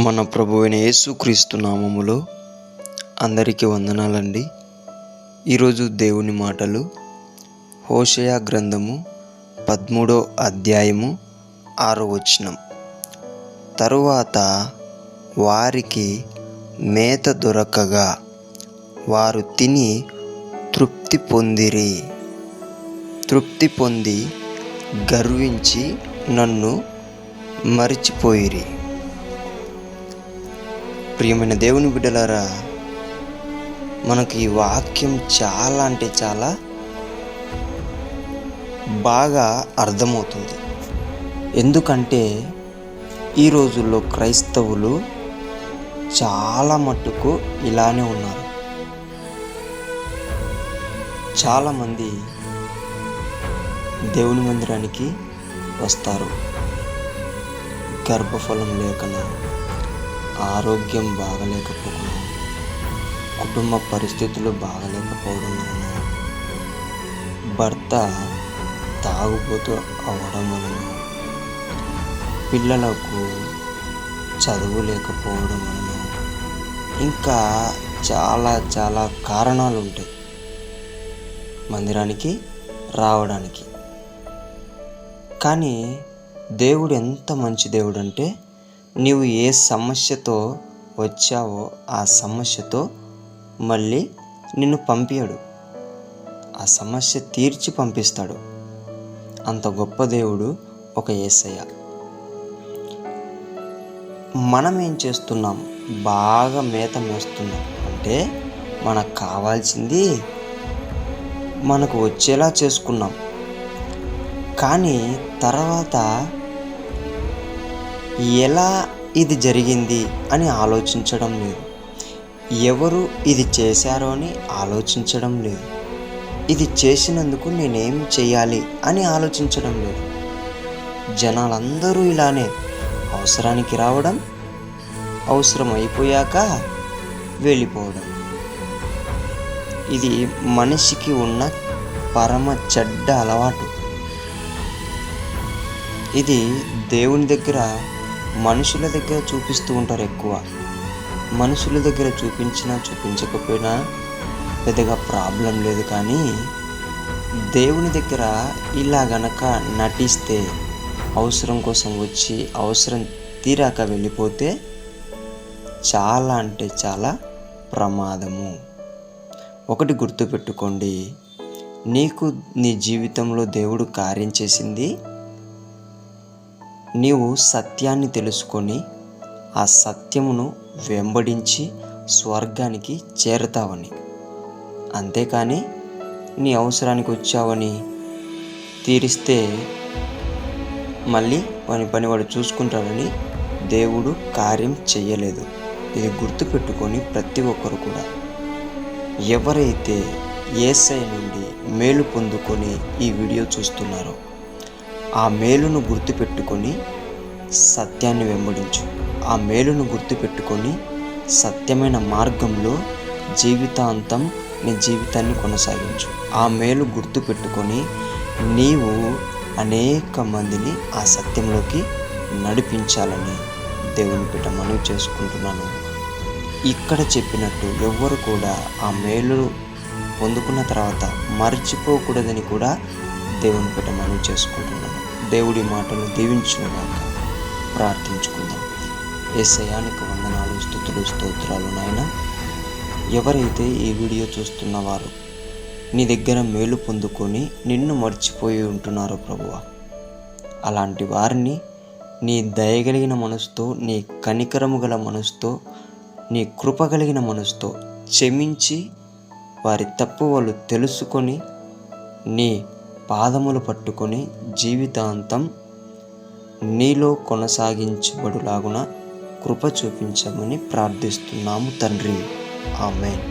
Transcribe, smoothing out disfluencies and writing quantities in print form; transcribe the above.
మన ప్రభువైన యేసుక్రీస్తు నామములో అందరికీ వందనాలండి. ఈరోజు దేవుని మాటలు హోషేయ గ్రంథము 13వ అధ్యాయము 6వ వచనం. తరువాత వారికి మేత దొరకగా వారు తిని తృప్తి పొంది గర్వించి నన్ను మరిచిపోయిరి. ప్రియమైన దేవుని బిడ్డలారా, మనకు ఈ వాక్యం చాలా అంటే చాలా బాగా అర్థమవుతుంది. ఎందుకంటే ఈ రోజుల్లో క్రైస్తవులు చాలా మట్టుకు ఇలానే ఉన్నారు. చాలామంది దేవుని మందిరానికి వస్తారు, గర్భఫలం లేకనా, ఆరోగ్యం బాగలేకపోవడం, కుటుంబ పరిస్థితులు బాగలేకపోవడం వలన, భర్త తాగుబోతూ అవ్వడం వలన, పిల్లలకు చదువు లేకపోవడం వలన, ఇంకా చాలా కారణాలు ఉంటాయి మందిరానికి రావడానికి. కానీ దేవుడు ఎంత మంచి దేవుడు అంటే, నీవు ఏ సమస్యతో వచ్చావో ఆ సమస్యతో మళ్ళీ నిన్ను పంపించడు, ఆ సమస్య తీర్చి పంపిస్తాడు. అంత గొప్ప దేవుడు ఒక యేసయ్య. మనం ఏం చేస్తున్నాం? బాగా మేత మేస్తున్నాం. అంటే మనకు కావాల్సింది మనకు వచ్చేలా చేసుకున్నాం. కానీ తర్వాత ఎలా ఇది జరిగింది అని ఆలోచించడం లేదు, ఎవరు ఇది చేశారో అని ఆలోచించడం లేదు, ఇది చేసినందుకు నేనేం చేయాలి అని ఆలోచించడం లేదు. జనాలందరూ ఇలానే అవసరానికి రావడం, అవసరం అయిపోయాక వెళ్ళిపోవడం. ఇది మనిషికి ఉన్న పరమ చెడ్డ అలవాటు. ఇది దేవుని దగ్గర, మనుషుల దగ్గర చూపిస్తూ ఉంటారు ఎక్కువ. మనుషుల దగ్గర చూపించకపోయినా పెద్దగా ప్రాబ్లం లేదు. కానీ దేవుని దగ్గర ఇలా గనక నటిస్తే, అవసరం కోసం వచ్చి అవసరం తీరాక వెళ్ళిపోతే చాలా అంటే చాలా ప్రమాదము. ఒకటి గుర్తుపెట్టుకోండి, నీకు నీ జీవితంలో దేవుడు కార్యం చేసింది, నీవు సత్యాన్ని తెలుసుకొని ఆ సత్యమును వెంబడించి స్వర్గానికి చేరతావని. అంతేకాని నీ అవసరానికి వచ్చావని తీరిస్తే మళ్ళీ వాని పని వాడు చూసుకుంటాడని దేవుడు కార్యం చెయ్యలేదు. ఇది గుర్తుపెట్టుకొని ప్రతి ఒక్కరు కూడా, ఎవరైతే యేసయ్య నుండి మేలు పొందుకొని ఈ వీడియో చూస్తున్నారో ఆ మేలును గుర్తుపెట్టుకొని సత్యాన్ని వెంబడించు. ఆ మేలును గుర్తుపెట్టుకొని సత్యమైన మార్గంలో జీవితాంతం నీ జీవితాన్ని కొనసాగించు. ఆ మేలు గుర్తుపెట్టుకొని నీవు అనేక మందిని ఆ సత్యంలోకి నడిపించాలని దేవుని బిడ్డ మనవి చేసుకుంటున్నాను. ఇక్కడ చెప్పినట్టు ఎవ్వరు కూడా ఆ మేలు పొందుకున్న తర్వాత మర్చిపోకూడదని కూడా దేవుని బిడ్డ మనవి చేసుకుంటున్నాను. దేవుడి మాటలు దీవించునుగాక. ప్రార్థించుకుందాం. యేసయ్యానికి వందనాలు, స్తుతులు, స్తోత్రాలు నాయన. ఎవరైతే ఈ వీడియో చూస్తున్నవారు నీ దగ్గర మేలు పొందుకొని నిన్ను మర్చిపోయి ఉంటున్నారో ప్రభువా, అలాంటి వారిని నీ దయగలిగిన మనసుతో, నీ కనికరము గల మనసుతో, నీ కృప కలిగిన మనసుతో క్షమించి వారి తప్పు వాళ్ళు తెలుసుకొని నీ పాదములు పట్టుకొని జీవితాంతం నీలో కొనసాగించబడులాగున కృప చూపించమని ప్రార్థిస్తున్నాము తండ్రి. ఆమేన్.